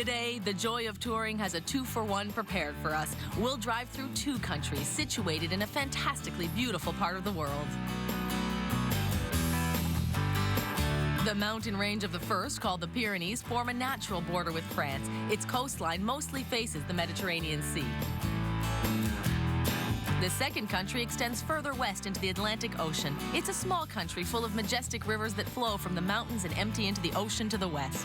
Today, the joy of touring has a 2-for-1 prepared for us. We'll drive through 2 countries situated in a fantastically beautiful part of the world. The mountain range of the first, called the Pyrenees, form a natural border with France. Its coastline mostly faces the Mediterranean Sea. The second country extends further west into the Atlantic Ocean. It's a small country full of majestic rivers that flow from the mountains and empty into the ocean to the west.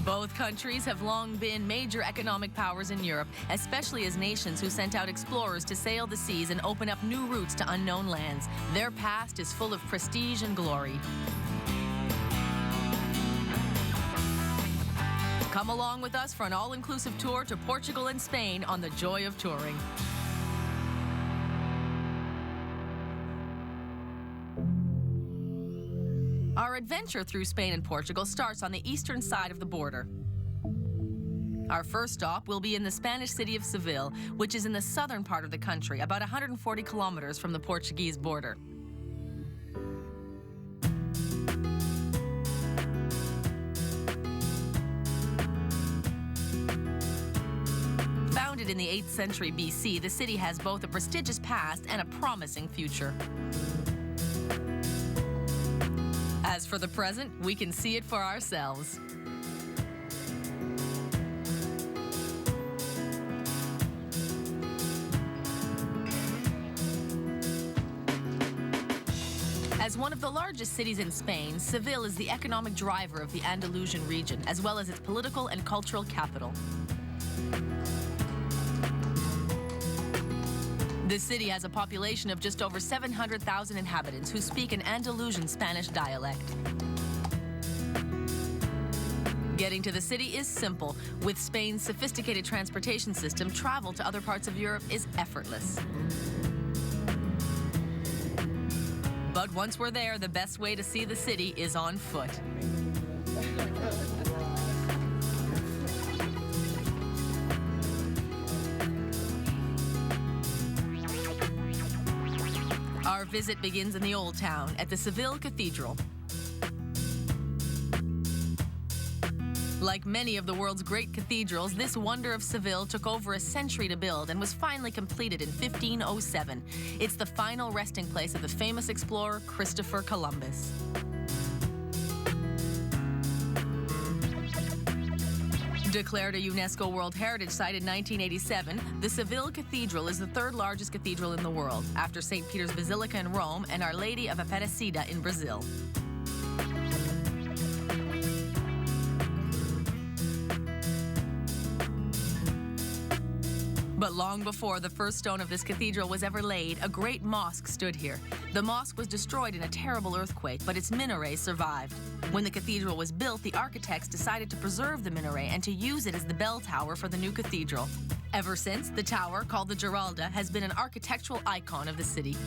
Both countries have long been major economic powers in Europe, especially as nations who sent out explorers to sail the seas and open up new routes to unknown lands. Their past is full of prestige and glory. Come along with us for an all-inclusive tour to Portugal and Spain on the joy of touring. Our adventure through Spain and Portugal starts on the eastern side of the border. Our first stop will be in the Spanish city of Seville, which is in the southern part of the country, about 140 kilometers from the Portuguese border. Founded in the 8th century BC, the city has both a prestigious past and a promising future. As for the present, we can see it for ourselves. As one of the largest cities in Spain, Seville is the economic driver of the Andalusian region, as well as its political and cultural capital. The city has a population of just over 700,000 inhabitants who speak an Andalusian Spanish dialect. Getting to the city is simple. With Spain's sophisticated transportation system, travel to other parts of Europe is effortless. But once we're there, the best way to see the city is on foot. Our visit begins in the Old Town at the Seville Cathedral. Like many of the world's great cathedrals, this wonder of Seville took over a century to build and was finally completed in 1507. It's the final resting place of the famous explorer Christopher Columbus. Declared a UNESCO World Heritage Site in 1987, the Seville Cathedral is the 3rd largest cathedral in the world, after St. Peter's Basilica in Rome and Our Lady of Aparecida in Brazil. But long before the first stone of this cathedral was ever laid, a great mosque stood here. The mosque was destroyed in a terrible earthquake, but its minaret survived. When the cathedral was built, the architects decided to preserve the minaret and to use it as the bell tower for the new cathedral. Ever since, the tower, called the Giralda, has been an architectural icon of the city.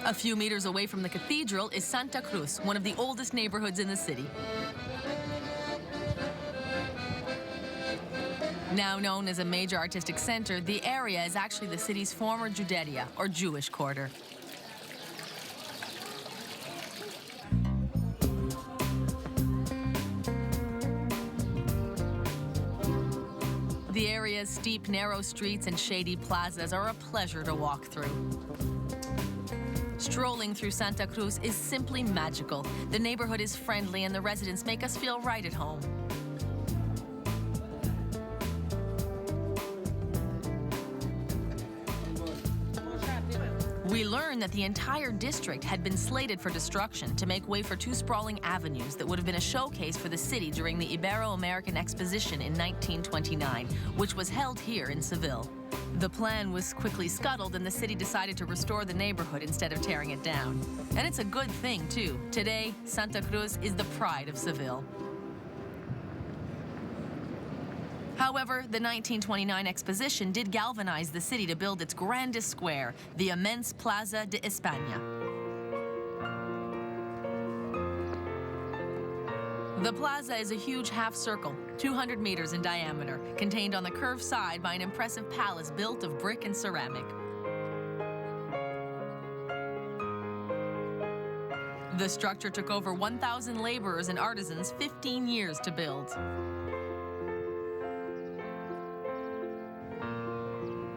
A few meters away from the cathedral is Santa Cruz, one of the oldest neighborhoods in the city. Now known as a major artistic center, the area is actually the city's former Juderia, or Jewish quarter. The area's steep, narrow streets and shady plazas are a pleasure to walk through. Strolling through Santa Cruz is simply magical. The neighborhood is friendly and the residents make us feel right at home. We learn that the entire district had been slated for destruction to make way for two sprawling avenues that would have been a showcase for the city during the Ibero-American Exposition in 1929, which was held here in Seville. The plan was quickly scuttled and the city decided to restore the neighborhood instead of tearing it down. And it's a good thing, too. Today, Santa Cruz is the pride of Seville. However, the 1929 exposition did galvanize the city to build its grandest square, the immense Plaza de España. The plaza is a huge half circle, 200 meters in diameter, contained on the curved side by an impressive palace built of brick and ceramic. The structure took over 1,000 laborers and artisans 15 years to build.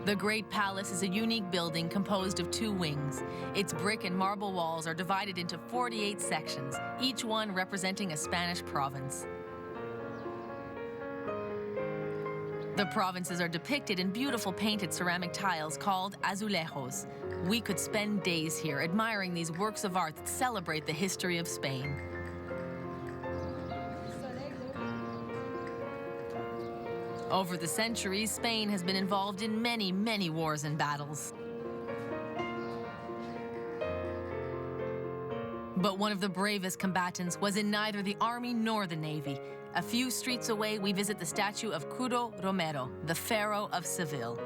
The Great Palace is a unique building composed of two wings. Its brick and marble walls are divided into 48 sections, each one representing a Spanish province. The provinces are depicted in beautiful painted ceramic tiles called azulejos. We could spend days here admiring these works of art that celebrate the history of Spain. Over the centuries, Spain has been involved in many, many wars and battles. But one of the bravest combatants was in neither the army nor the navy. A few streets away, we visit the statue of Curro Romero, the Pharaoh of Seville.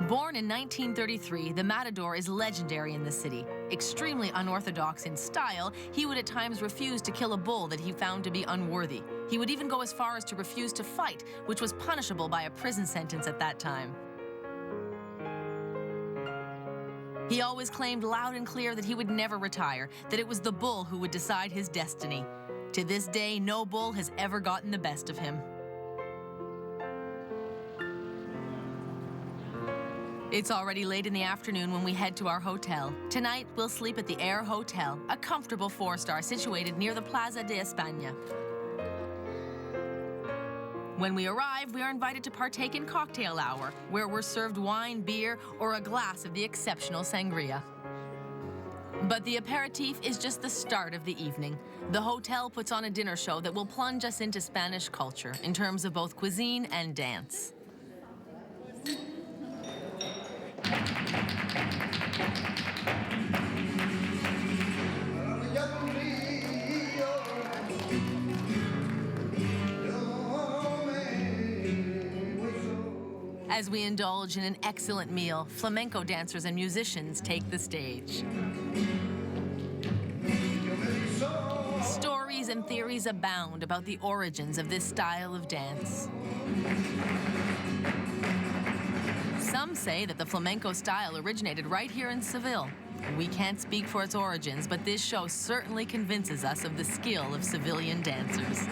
Born in 1933, the Matador is legendary in the city. Extremely unorthodox in style, he would at times refuse to kill a bull that he found to be unworthy. He would even go as far as to refuse to fight, which was punishable by a prison sentence at that time. He always claimed loud and clear that he would never retire, that it was the bull who would decide his destiny. To this day, no bull has ever gotten the best of him. It's already late in the afternoon when we head to our hotel. Tonight, we'll sleep at the Air Hotel, a comfortable 4-star situated near the Plaza de España. When we arrive, we are invited to partake in cocktail hour, where we're served wine, beer, or a glass of the exceptional sangria. But the aperitif is just the start of the evening. The hotel puts on a dinner show that will plunge us into Spanish culture in terms of both cuisine and dance. As we indulge in an excellent meal, flamenco dancers and musicians take the stage. Stories and theories abound about the origins of this style of dance. Some say that the flamenco style originated right here in Seville. We can't speak for its origins, but this show certainly convinces us of the skill of Sevillian dancers.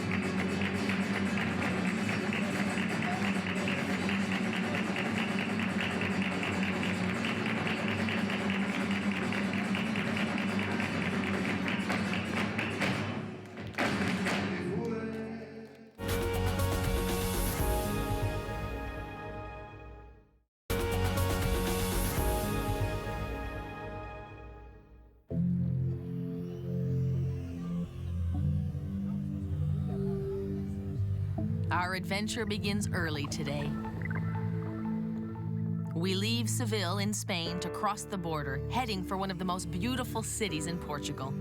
Our adventure begins early today. We leave Seville in Spain to cross the border, heading for one of the most beautiful cities in Portugal.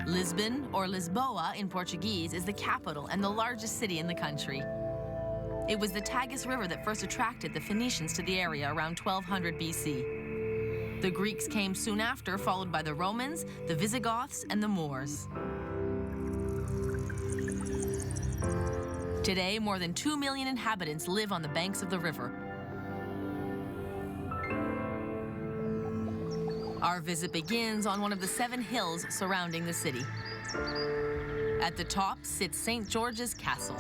Lisbon, or Lisboa in Portuguese, is the capital and the largest city in the country. It was the Tagus River that first attracted the Phoenicians to the area around 1200 BC. The Greeks came soon after, followed by the Romans, the Visigoths, and the Moors. Today, more than 2 million inhabitants live on the banks of the river. Our visit begins on one of the 7 hills surrounding the city. At the top sits St. George's Castle.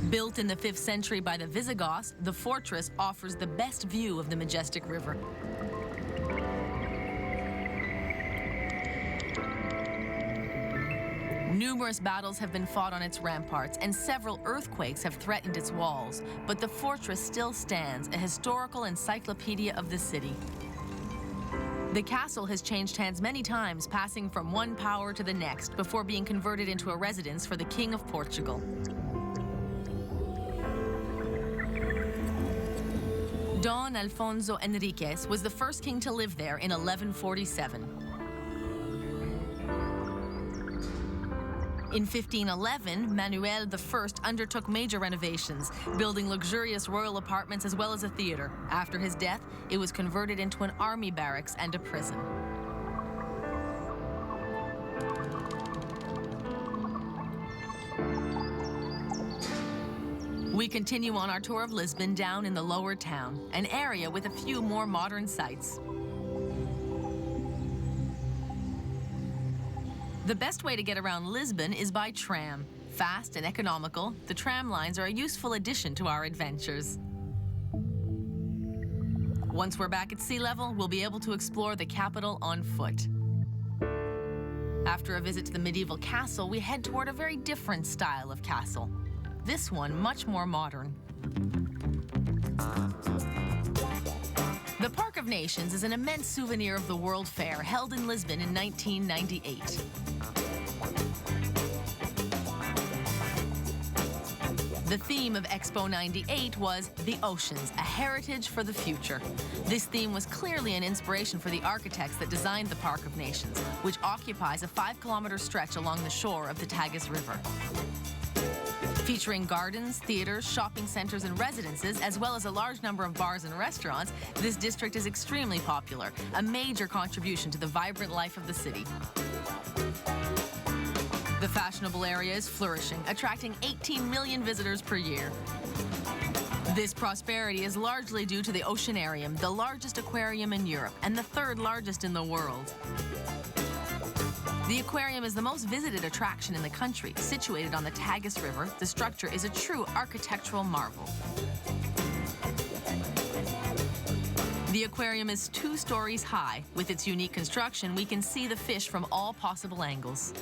Built in the 5th century by the Visigoths, the fortress offers the best view of the majestic river. Numerous battles have been fought on its ramparts, and several earthquakes have threatened its walls, but the fortress still stands, a historical encyclopedia of the city. The castle has changed hands many times, passing from one power to the next before being converted into a residence for the King of Portugal. Don Alfonso Henriques was the first king to live there in 1147. In 1511, Manuel I undertook major renovations, building luxurious royal apartments as well as a theater. After his death, it was converted into an army barracks and a prison. We continue on our tour of Lisbon down in the lower town, an area with a few more modern sights. The best way to get around Lisbon is by tram. Fast and economical, the tram lines are a useful addition to our adventures. Once we're back at sea level, we'll be able to explore the capital on foot. After a visit to the medieval castle, we head toward a very different style of castle. This one much more modern. The Park of Nations is an immense souvenir of the World Fair held in Lisbon in 1998. The theme of Expo 98 was The Oceans, a heritage for the future. This theme was clearly an inspiration for the architects that designed the Park of Nations, which occupies a 5-kilometer stretch along the shore of the Tagus River. Featuring gardens, theaters, shopping centers, and residences, as well as a large number of bars and restaurants, this district is extremely popular, a major contribution to the vibrant life of the city. The fashionable area is flourishing, attracting 18 million visitors per year. This prosperity is largely due to the Oceanarium, the largest aquarium in Europe and the 3rd largest in the world. The aquarium is the most visited attraction in the country. Situated on the Tagus River, the structure is a true architectural marvel. The aquarium is 2 stories high. With its unique construction, we can see the fish from all possible angles.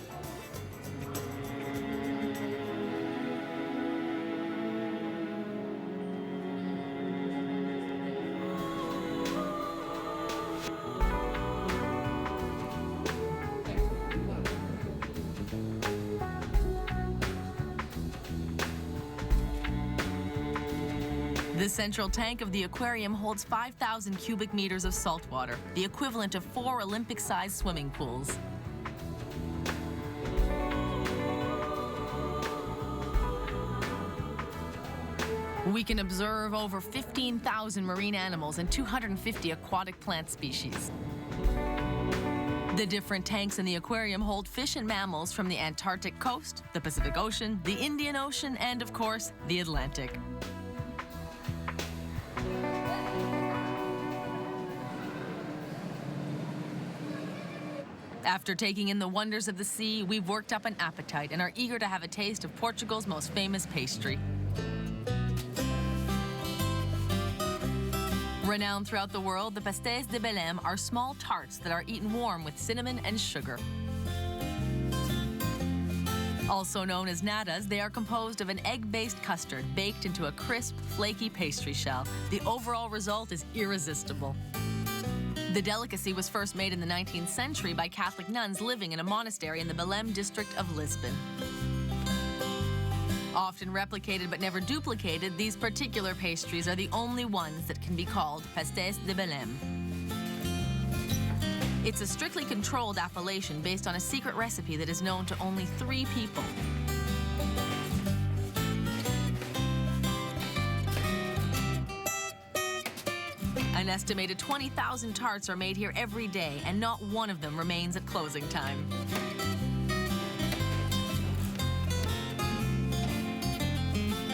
The central tank of the aquarium holds 5,000 cubic meters of salt water, the equivalent of 4 Olympic-sized swimming pools. We can observe over 15,000 marine animals and 250 aquatic plant species. The different tanks in the aquarium hold fish and mammals from the Antarctic coast, the Pacific Ocean, the Indian Ocean, and of course, the Atlantic. After taking in the wonders of the sea, we've worked up an appetite and are eager to have a taste of Portugal's most famous pastry. Renowned throughout the world, the pastéis de Belém are small tarts that are eaten warm with cinnamon and sugar. Also known as nadas, they are composed of an egg-based custard baked into a crisp, flaky pastry shell. The overall result is irresistible. The delicacy was first made in the 19th century by Catholic nuns living in a monastery in the Belém district of Lisbon. Often replicated but never duplicated, these particular pastries are the only ones that can be called pastéis de Belém. It's a strictly controlled appellation based on a secret recipe that is known to only 3 people. An estimated 20,000 tarts are made here every day, and not one of them remains at closing time.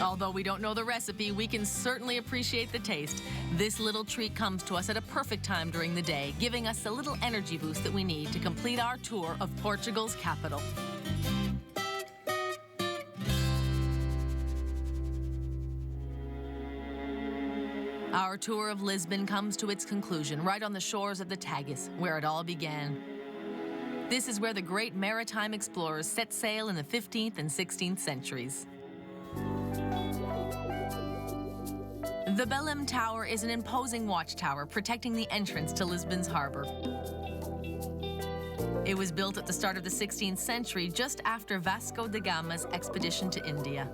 Although we don't know the recipe, we can certainly appreciate the taste. This little treat comes to us at a perfect time during the day, giving us the little energy boost that we need to complete our tour of Portugal's capital. Our tour of Lisbon comes to its conclusion right on the shores of the Tagus, where it all began. This is where the great maritime explorers set sail in the 15th and 16th centuries. The Belém Tower is an imposing watchtower protecting the entrance to Lisbon's harbor. It was built at the start of the 16th century, just after Vasco da Gama's expedition to India.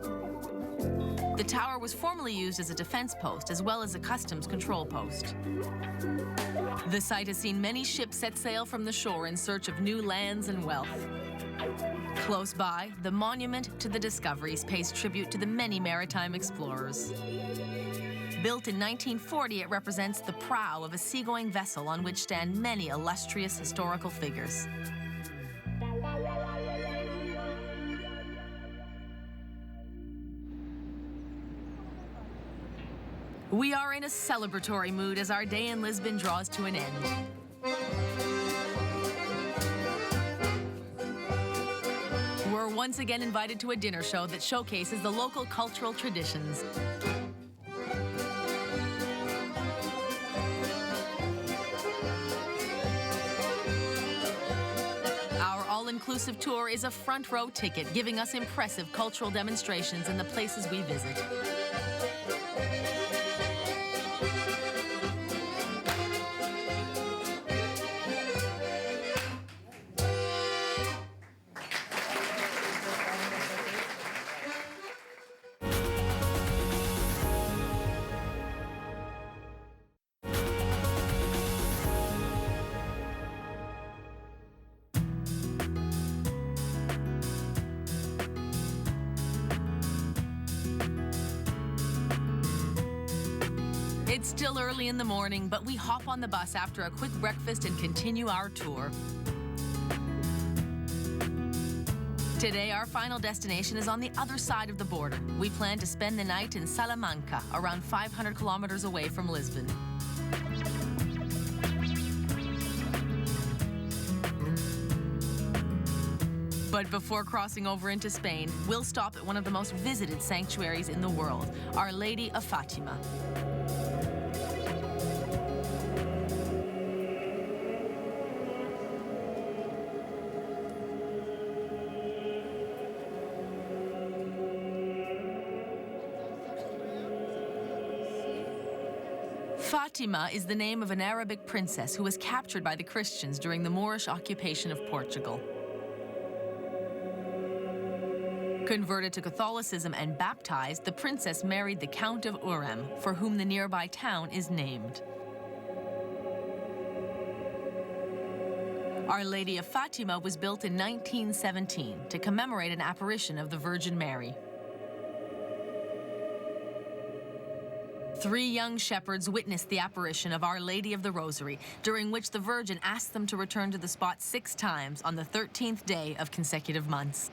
The tower was formerly used as a defense post as well as a customs control post. The site has seen many ships set sail from the shore in search of new lands and wealth. Close by, the Monument to the Discoveries pays tribute to the many maritime explorers. Built in 1940, it represents the prow of a seagoing vessel on which stand many illustrious historical figures. We are in a celebratory mood as our day in Lisbon draws to an end. We're once again invited to a dinner show that showcases the local cultural traditions. Our all-inclusive tour is a front row ticket, giving us impressive cultural demonstrations in the places we visit. It's still early in the morning, but we hop on the bus after a quick breakfast and continue our tour. Today, our final destination is on the other side of the border. We plan to spend the night in Salamanca, around 500 kilometers away from Lisbon. But before crossing over into Spain, we'll stop at one of the most visited sanctuaries in the world, Our Lady of Fatima. Fatima is the name of an Arabic princess who was captured by the Christians during the Moorish occupation of Portugal. Converted to Catholicism and baptized, the princess married the Count of Urem, for whom the nearby town is named. Our Lady of Fatima was built in 1917 to commemorate an apparition of the Virgin Mary. 3 young shepherds witnessed the apparition of Our Lady of the Rosary, during which the Virgin asked them to return to the spot 6 times on the 13th day of consecutive months.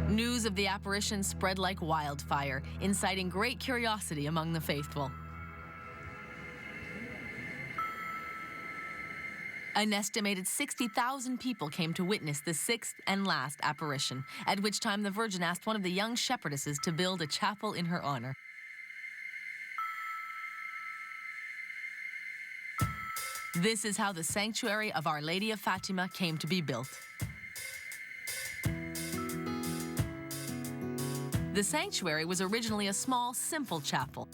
News of the apparition spread like wildfire, inciting great curiosity among the faithful. An estimated 60,000 people came to witness the 6th and last apparition, at which time the Virgin asked one of the young shepherdesses to build a chapel in her honor. This is how the sanctuary of Our Lady of Fatima came to be built. The sanctuary was originally a small, simple chapel.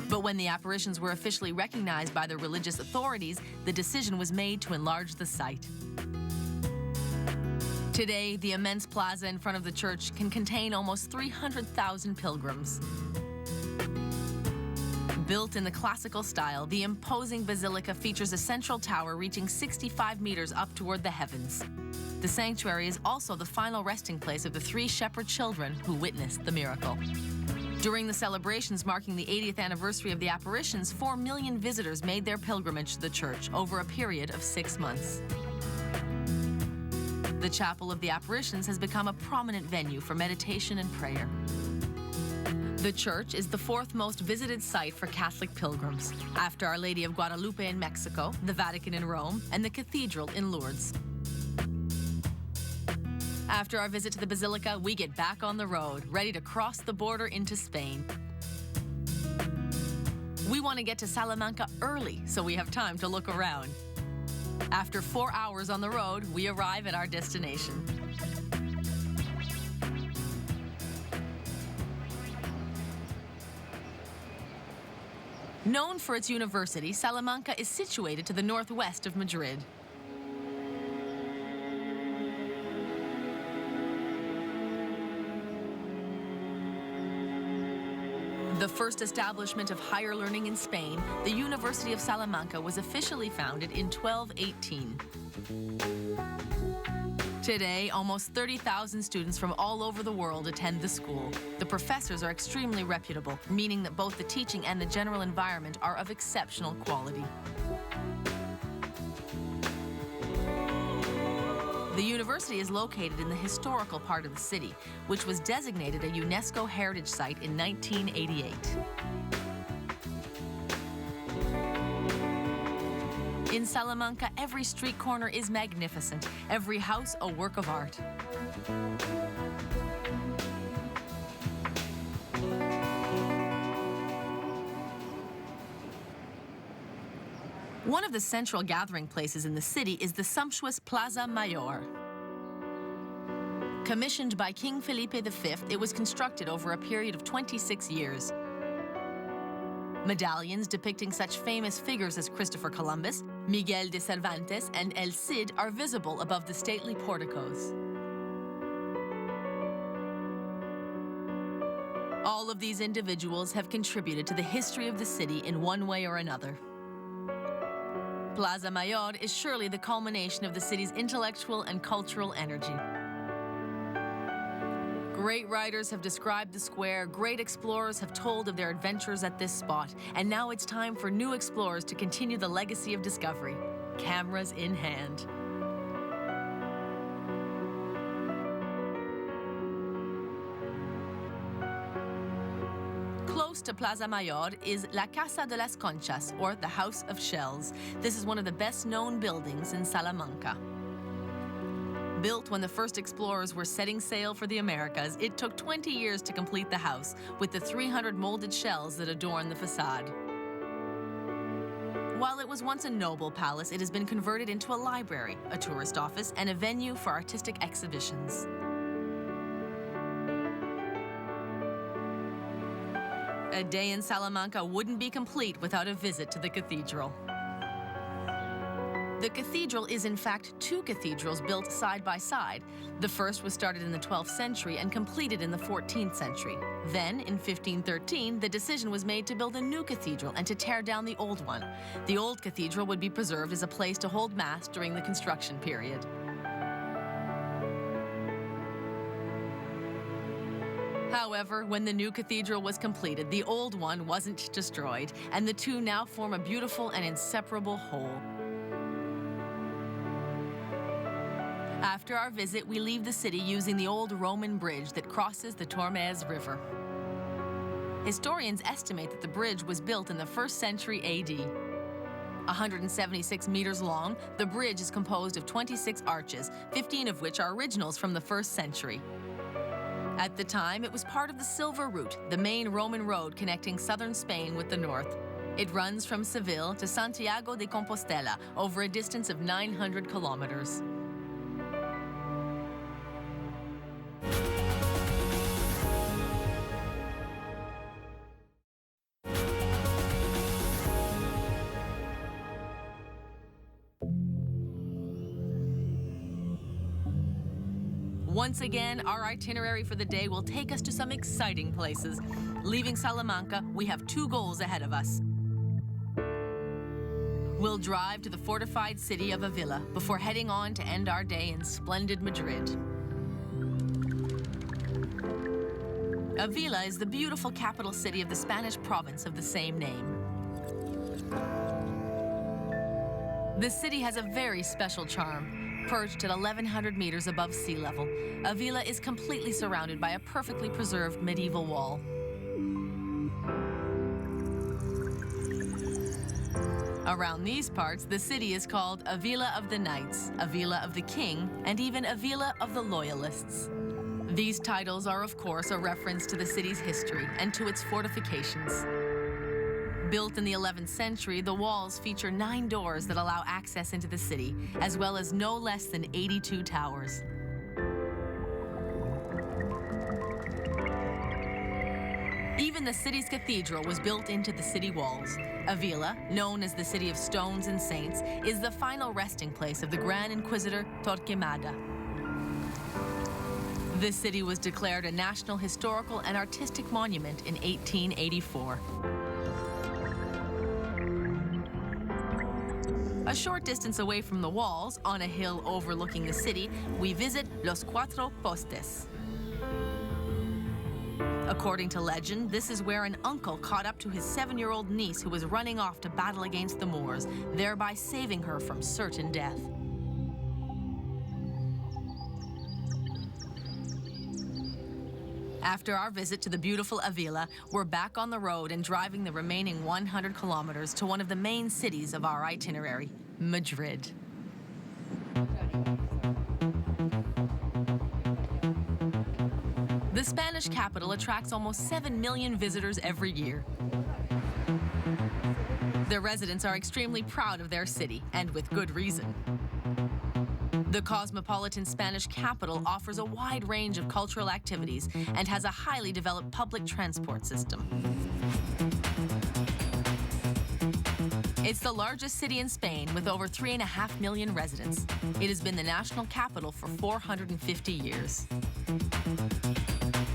But when the apparitions were officially recognized by the religious authorities, the decision was made to enlarge the site. Today, the immense plaza in front of the church can contain almost 300,000 pilgrims. Built in the classical style, the imposing basilica features a central tower reaching 65 meters up toward the heavens. The sanctuary is also the final resting place of the 3 shepherd children who witnessed the miracle. During the celebrations marking the 80th anniversary of the apparitions, 4 million visitors made their pilgrimage to the church over a period of 6 months. The Chapel of the Apparitions has become a prominent venue for meditation and prayer. The church is the 4th most visited site for Catholic pilgrims, after Our Lady of Guadalupe in Mexico, the Vatican in Rome, and the Cathedral in Lourdes. After our visit to the Basilica, we get back on the road, ready to cross the border into Spain. We want to get to Salamanca early so we have time to look around. After 4 hours on the road, we arrive at our destination. Known for its university, Salamanca is situated to the northwest of Madrid. The first establishment of higher learning in Spain, the University of Salamanca was officially founded in 1218. Today, almost 30,000 students from all over the world attend the school. The professors are extremely reputable, meaning that both the teaching and the general environment are of exceptional quality. The university is located in the historical part of the city, which was designated a UNESCO Heritage Site in 1988. In Salamanca, every street corner is magnificent, every house a work of art. One of the central gathering places in the city is the sumptuous Plaza Mayor. Commissioned by King Felipe V, it was constructed over a period of 26 years. Medallions depicting such famous figures as Christopher Columbus, Miguel de Cervantes, and El Cid are visible above the stately porticos. All of these individuals have contributed to the history of the city in one way or another. Plaza Mayor is surely the culmination of the city's intellectual and cultural energy. Great writers have described the square, great explorers have told of their adventures at this spot, and now it's time for new explorers to continue the legacy of discovery, cameras in hand. Close to Plaza Mayor is La Casa de las Conchas, or the House of Shells. This is one of the best-known buildings in Salamanca. Built when the first explorers were setting sail for the Americas, it took 20 years to complete the house, with the 300 molded shells that adorn the facade. While it was once a noble palace, it has been converted into a library, a tourist office, and a venue for artistic exhibitions. A day in Salamanca wouldn't be complete without a visit to the cathedral. The cathedral is in fact two cathedrals built side by side. The first was started in the 12th century and completed in the 14th century. Then, in 1513, the decision was made to build a new cathedral and to tear down the old one. The old cathedral would be preserved as a place to hold mass during the construction period. However, when the new cathedral was completed, the old one wasn't destroyed, and the two now form a beautiful and inseparable whole. After our visit, we leave the city using the old Roman bridge that crosses the Tormes River. Historians estimate that the bridge was built in the 1st century AD. 176 meters long, the bridge is composed of 26 arches, 15 of which are originals from the 1st century. At the time, it was part of the Silver Route, the main Roman road connecting southern Spain with the north. It runs from Seville to Santiago de Compostela over a distance of 900 kilometers. Once again, our itinerary for the day will take us to some exciting places. Leaving Salamanca, we have 2 goals ahead of us. We'll drive to the fortified city of Avila before heading on to end our day in splendid Madrid. Avila is the beautiful capital city of the Spanish province of the same name. The city has a very special charm. Perched at 1,100 meters above sea level, Avila is completely surrounded by a perfectly preserved medieval wall. Around these parts, the city is called a Villa of the Knights, a Villa of the King, and even a Villa of the Loyalists. These titles are, of course, a reference to the city's history and to its fortifications. Built in the 11th century, the walls feature 9 doors that allow access into the city, as well as no less than 82 towers. Even the city's cathedral was built into the city walls. Avila, known as the City of Stones and Saints, is the final resting place of the Grand Inquisitor Torquemada. This city was declared a National Historical and Artistic Monument in 1884. A short distance away from the walls, on a hill overlooking the city, we visit Los Cuatro Postes. According to legend, this is where an uncle caught up to his 7-year-old niece who was running off to battle against the Moors, thereby saving her from certain death. After our visit to the beautiful Avila, we're back on the road and driving the remaining 100 kilometers to one of the main cities of our itinerary, Madrid. The Spanish capital attracts almost 7 million visitors every year. The residents are extremely proud of their city, and with good reason. The cosmopolitan Spanish capital offers a wide range of cultural activities and has a highly developed public transport system. It's the largest city in Spain with over 3.5 million residents. It has been the national capital for 450 years.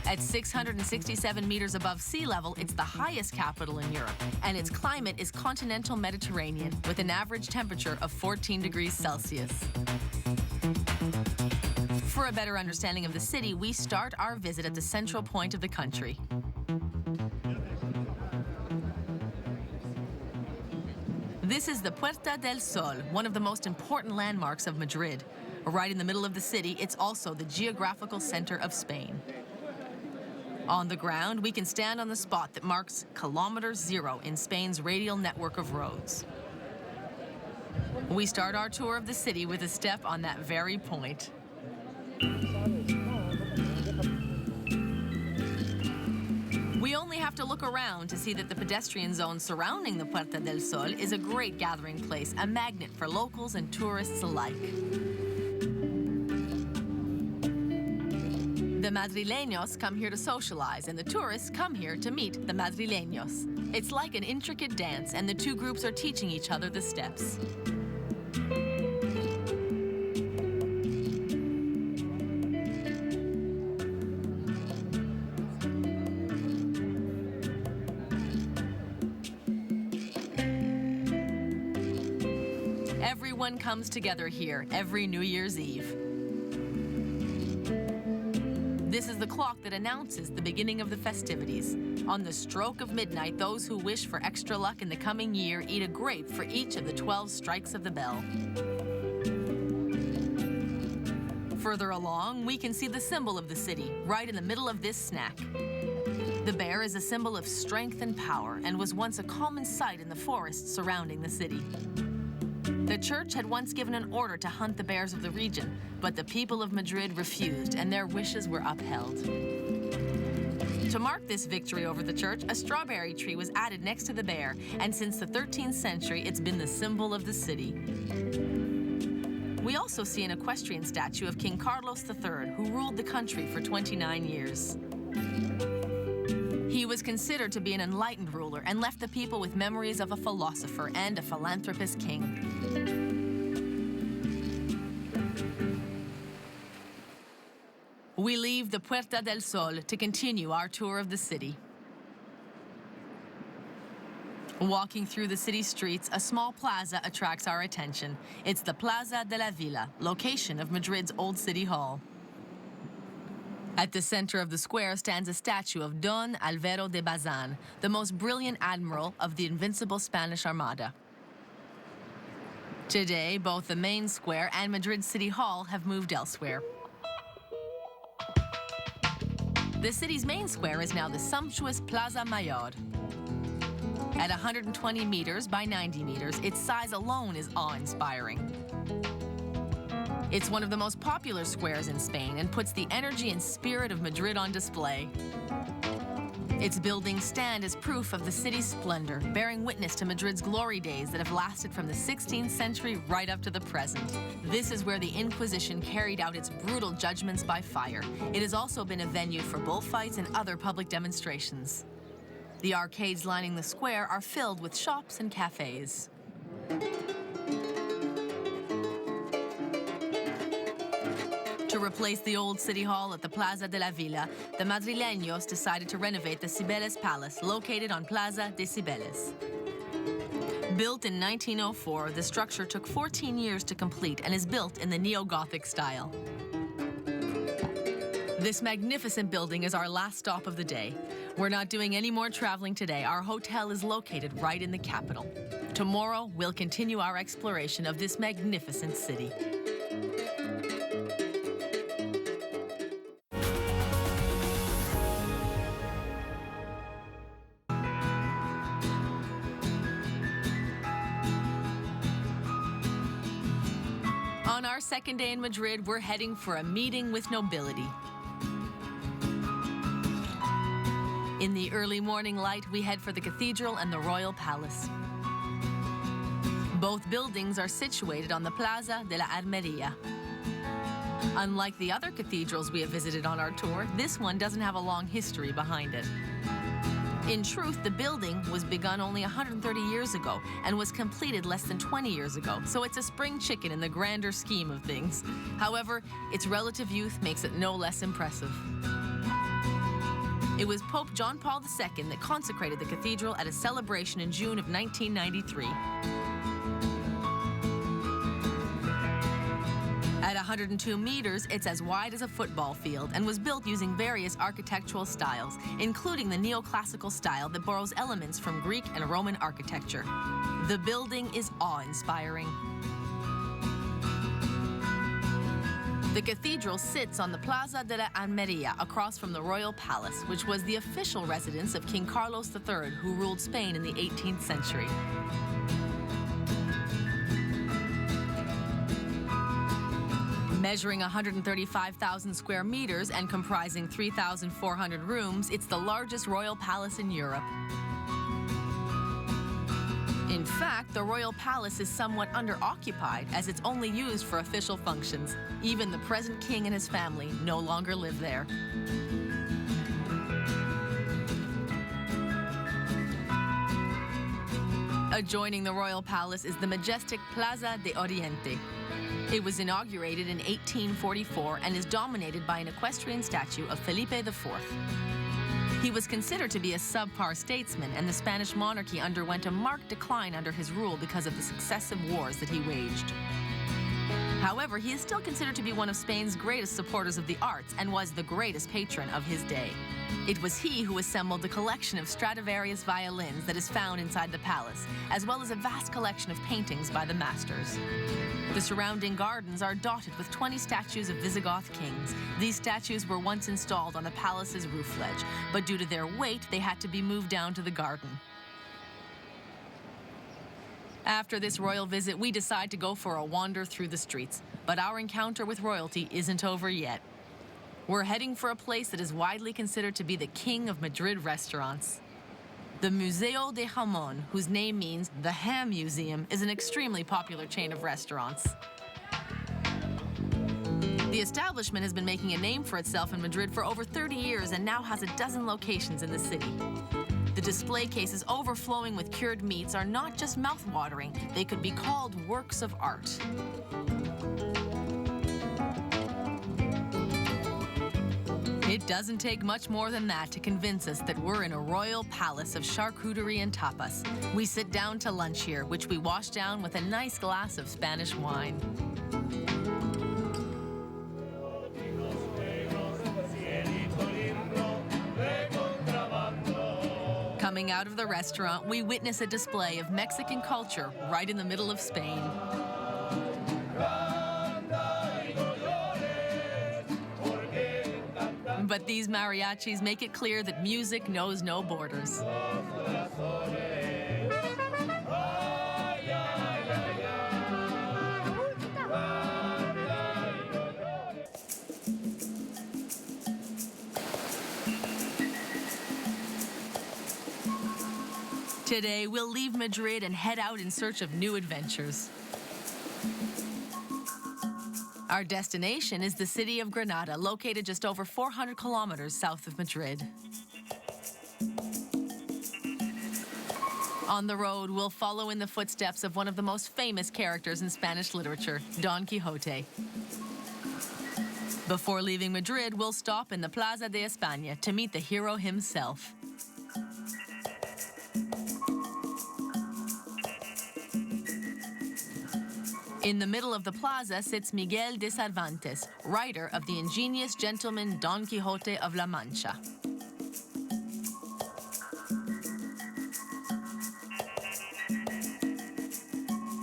At 667 meters above sea level, it's the highest capital in Europe, and its climate is continental Mediterranean with an average temperature of 14 degrees Celsius. For a better understanding of the city, we start our visit at the central point of the country. This is the Puerta del Sol, one of the most important landmarks of Madrid. Right in the middle of the city, it's also the geographical center of Spain. On the ground, we can stand on the spot that marks kilometer 0 in Spain's radial network of roads. We start our tour of the city with a step on that very point. We only have to look around to see that the pedestrian zone surrounding the Puerta del Sol is a great gathering place, a magnet for locals and tourists alike. The Madrileños come here to socialize, and the tourists come here to meet the Madrileños. It's like an intricate dance, and the two groups are teaching each other the steps. Everyone comes together here every New Year's Eve. This is the clock that announces the beginning of the festivities. On the stroke of midnight, those who wish for extra luck in the coming year eat a grape for each of the 12 strikes of the bell. Further along, we can see the symbol of the city, right in the middle of this snack. The bear is a symbol of strength and power and was once a common sight in the forests surrounding the city. The church had once given an order to hunt the bears of the region, but the people of Madrid refused, and their wishes were upheld. To mark this victory over the church, a strawberry tree was added next to the bear, and since the 13th century, it's been the symbol of the city. We also see an equestrian statue of King Carlos III, who ruled the country for 29 years. He was considered to be an enlightened ruler and left the people with memories of a philosopher and a philanthropist king. We leave the Puerta del Sol to continue our tour of the city. Walking through the city streets, a small plaza attracts our attention. It's the Plaza de la Villa, location of Madrid's Old City Hall. At the center of the square stands a statue of Don Alvaro de Bazan, the most brilliant admiral of the invincible Spanish Armada. Today, both the main square and Madrid City Hall have moved elsewhere. The city's main square is now the sumptuous Plaza Mayor. At 120 meters by 90 meters, its size alone is awe-inspiring. It's one of the most popular squares in Spain and puts the energy and spirit of Madrid on display. Its buildings stand as proof of the city's splendor, bearing witness to Madrid's glory days that have lasted from the 16th century right up to the present. This is where the Inquisition carried out its brutal judgments by fire. It has also been a venue for bullfights and other public demonstrations. The arcades lining the square are filled with shops and cafes. To replace the old city hall at the Plaza de la Villa, the Madrileños decided to renovate the Cibeles Palace, located on Plaza de Cibeles. Built in 1904, the structure took 14 years to complete and is built in the neo-Gothic style. This magnificent building is our last stop of the day. We're not doing any more traveling today. Our hotel is located right in the capital. Tomorrow, we'll continue our exploration of this magnificent city. On our second day in Madrid, we're heading for a meeting with nobility. In the early morning light, we head for the cathedral and the royal palace. Both buildings are situated on the Plaza de la Armería. Unlike the other cathedrals we have visited on our tour, this one doesn't have a long history behind it. In truth, the building was begun only 130 years ago and was completed less than 20 years ago, so it's a spring chicken in the grander scheme of things. However, its relative youth makes it no less impressive. It was Pope John Paul II that consecrated the cathedral at a celebration in June of 1993. At 102 meters, it's as wide as a football field and was built using various architectural styles, including the neoclassical style that borrows elements from Greek and Roman architecture. The building is awe-inspiring. The cathedral sits on the Plaza de la Armería across from the Royal Palace, which was the official residence of King Carlos III, who ruled Spain in the 18th century. Measuring 135,000 square meters and comprising 3,400 rooms, it's the largest royal palace in Europe. In fact, the royal palace is somewhat underoccupied, as it's only used for official functions. Even the present king and his family no longer live there. Adjoining the royal palace is the majestic Plaza de Oriente. It was inaugurated in 1844 and is dominated by an equestrian statue of Felipe IV. He was considered to be a subpar statesman, and the Spanish monarchy underwent a marked decline under his rule because of the successive wars that he waged. However, he is still considered to be one of Spain's greatest supporters of the arts and was the greatest patron of his day. It was he who assembled the collection of Stradivarius violins that is found inside the palace, as well as a vast collection of paintings by the masters. The surrounding gardens are dotted with 20 statues of Visigoth kings. These statues were once installed on the palace's roof ledge, but due to their weight, they had to be moved down to the garden. After this royal visit, we decide to go for a wander through the streets, but our encounter with royalty isn't over yet. We're heading for a place that is widely considered to be the king of Madrid restaurants. The Museo de Jamón, whose name means the Ham Museum, is an extremely popular chain of restaurants. The establishment has been making a name for itself in Madrid for over 30 years and now has a dozen locations in the city. The display cases overflowing with cured meats are not just mouth-watering, they could be called works of art. It doesn't take much more than that to convince us that we're in a royal palace of charcuterie and tapas. We sit down to lunch here, which we wash down with a nice glass of Spanish wine. Coming out of the restaurant, we witness a display of Mexican culture right in the middle of Spain. But these mariachis make it clear that music knows no borders. Today, we'll leave Madrid and head out in search of new adventures. Our destination is the city of Granada, located just over 400 kilometers south of Madrid. On the road, we'll follow in the footsteps of one of the most famous characters in Spanish literature, Don Quixote. Before leaving Madrid, we'll stop in the Plaza de España to meet the hero himself. In the middle of the plaza sits Miguel de Cervantes, writer of the ingenious gentleman Don Quixote of La Mancha.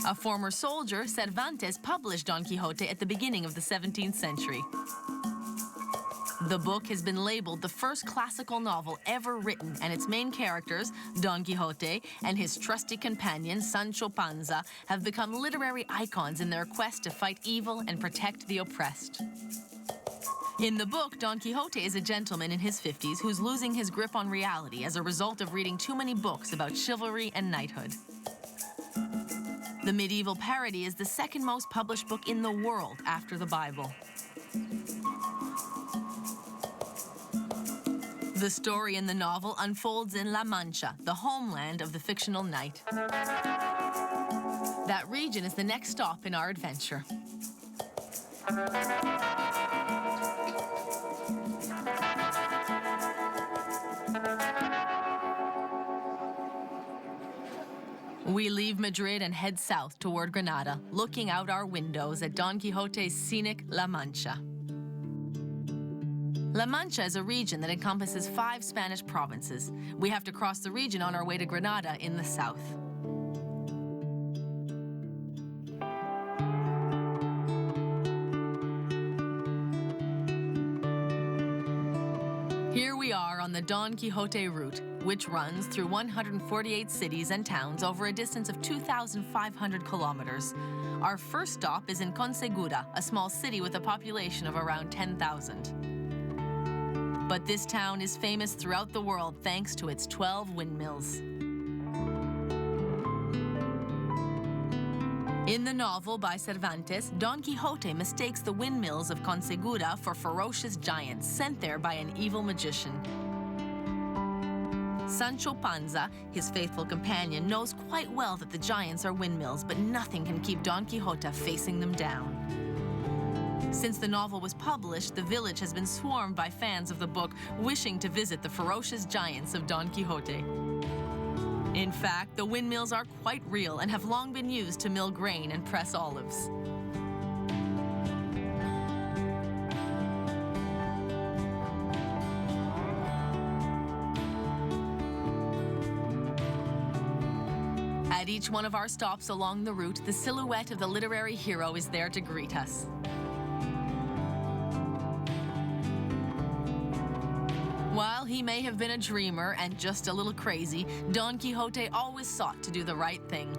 A former soldier, Cervantes published Don Quixote at the beginning of the 17th century. The book has been labeled the first classical novel ever written, and its main characters, Don Quixote and his trusty companion, Sancho Panza, have become literary icons in their quest to fight evil and protect the oppressed. In the book, Don Quixote is a gentleman in his 50s who's losing his grip on reality as a result of reading too many books about chivalry and knighthood. The medieval parody is the second most published book in the world after the Bible. The story in the novel unfolds in La Mancha, the homeland of the fictional knight. That region is the next stop in our adventure. We leave Madrid and head south toward Granada, looking out our windows at Don Quixote's scenic La Mancha. La Mancha is a region that encompasses 5 Spanish provinces. We have to cross the region on our way to Granada in the south. Here we are on the Don Quixote route, which runs through 148 cities and towns over a distance of 2,500 kilometers. Our first stop is in Consegura, a small city with a population of around 10,000. But this town is famous throughout the world thanks to its 12 windmills. In the novel by Cervantes, Don Quixote mistakes the windmills of Consegura for ferocious giants sent there by an evil magician. Sancho Panza, his faithful companion, knows quite well that the giants are windmills, but nothing can keep Don Quixote facing them down. Since the novel was published, the village has been swarmed by fans of the book wishing to visit the ferocious giants of Don Quixote. In fact, the windmills are quite real and have long been used to mill grain and press olives. At each one of our stops along the route, the silhouette of the literary hero is there to greet us. While he may have been a dreamer and just a little crazy, Don Quixote always sought to do the right thing.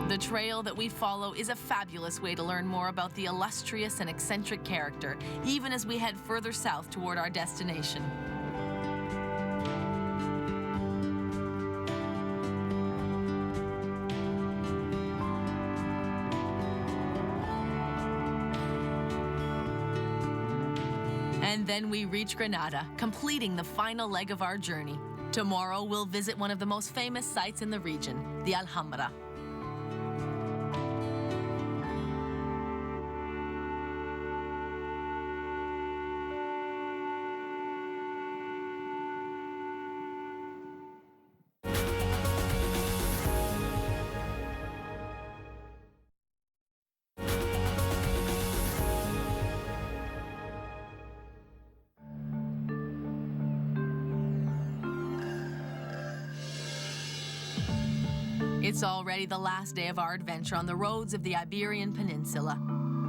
The trail that we follow is a fabulous way to learn more about the illustrious and eccentric character, even as we head further south toward our destination. And then we reach Granada, completing the final leg of our journey. Tomorrow, we'll visit one of the most famous sites in the region, the Alhambra. It's already the last day of our adventure on the roads of the Iberian Peninsula.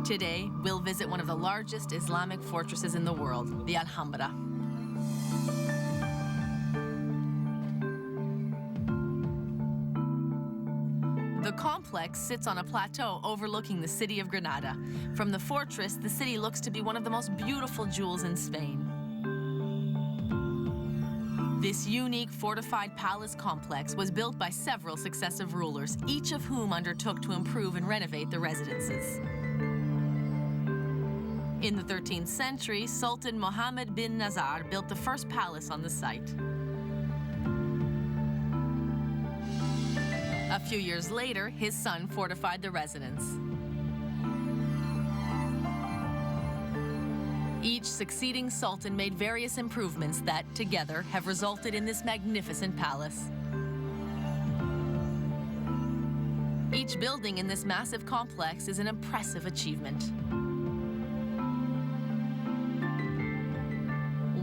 Today, we'll visit one of the largest Islamic fortresses in the world, the Alhambra. The complex complex sits on a plateau overlooking the city of Granada. From the fortress, the city looks to be one of the most beautiful jewels in Spain. This unique fortified palace complex was built by several successive rulers, each of whom undertook to improve and renovate the residences. In the 13th century, Sultan Mohammed bin Nazar built the first palace on the site. A few years later, his son fortified the residence. Each succeeding sultan made various improvements that, together, have resulted in this magnificent palace. Each building in this massive complex is an impressive achievement.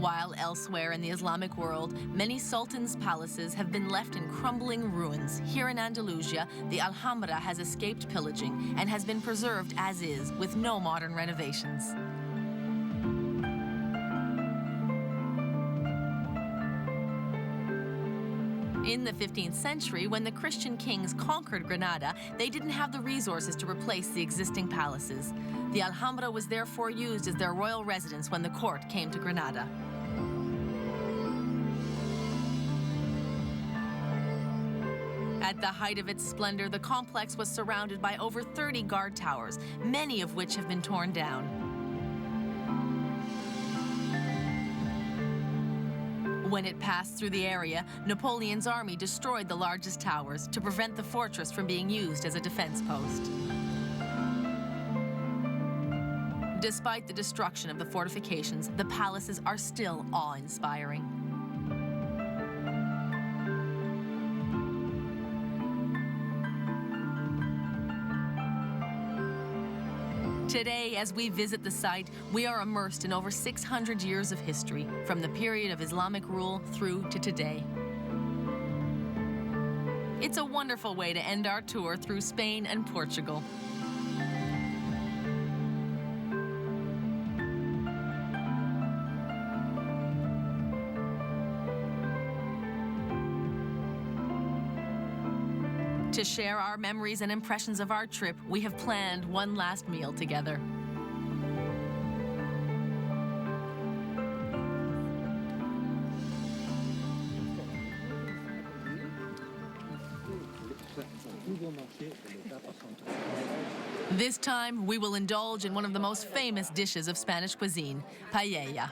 While elsewhere in the Islamic world, many sultans' palaces have been left in crumbling ruins, here in Andalusia, the Alhambra has escaped pillaging and has been preserved as is, with no modern renovations. In the 15th century, when the Christian kings conquered Granada, they didn't have the resources to replace the existing palaces. The Alhambra was therefore used as their royal residence when the court came to Granada. At the height of its splendor, the complex was surrounded by over 30 guard towers, many of which have been torn down. When it passed through the area, Napoleon's army destroyed the largest towers to prevent the fortress from being used as a defense post. Despite the destruction of the fortifications, the palaces are still awe-inspiring. Today, as we visit the site, we are immersed in over 600 years of history, from the period of Islamic rule through to today. It's a wonderful way to end our tour through Spain and Portugal. To share our memories and impressions of our trip, we have planned one last meal together. This time, we will indulge in one of the most famous dishes of Spanish cuisine, paella.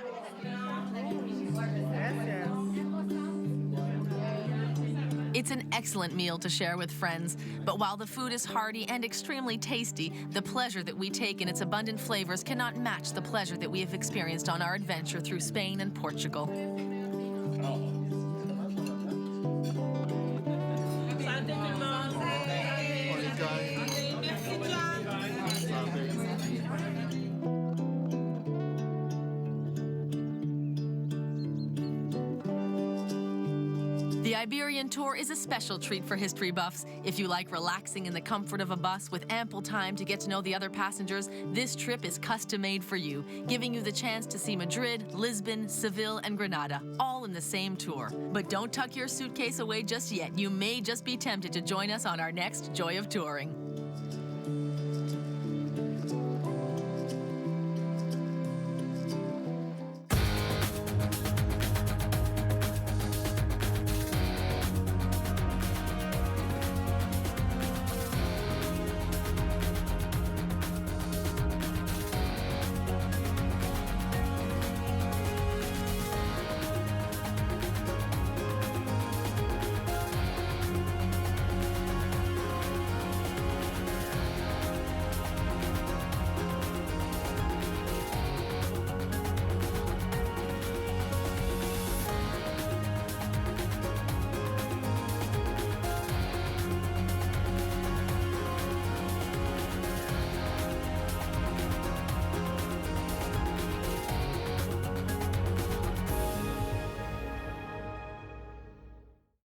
It's an excellent meal to share with friends, but while the food is hearty and extremely tasty, the pleasure that we take in its abundant flavors cannot match the pleasure that we have experienced on our adventure through Spain and Portugal. The Iberian tour is a special treat for history buffs. If you like relaxing in the comfort of a bus with ample time to get to know the other passengers, this trip is custom-made for you, giving you the chance to see Madrid, Lisbon, Seville, and Granada, all in the same tour. But don't tuck your suitcase away just yet. You may just be tempted to join us on our next Joy of Touring.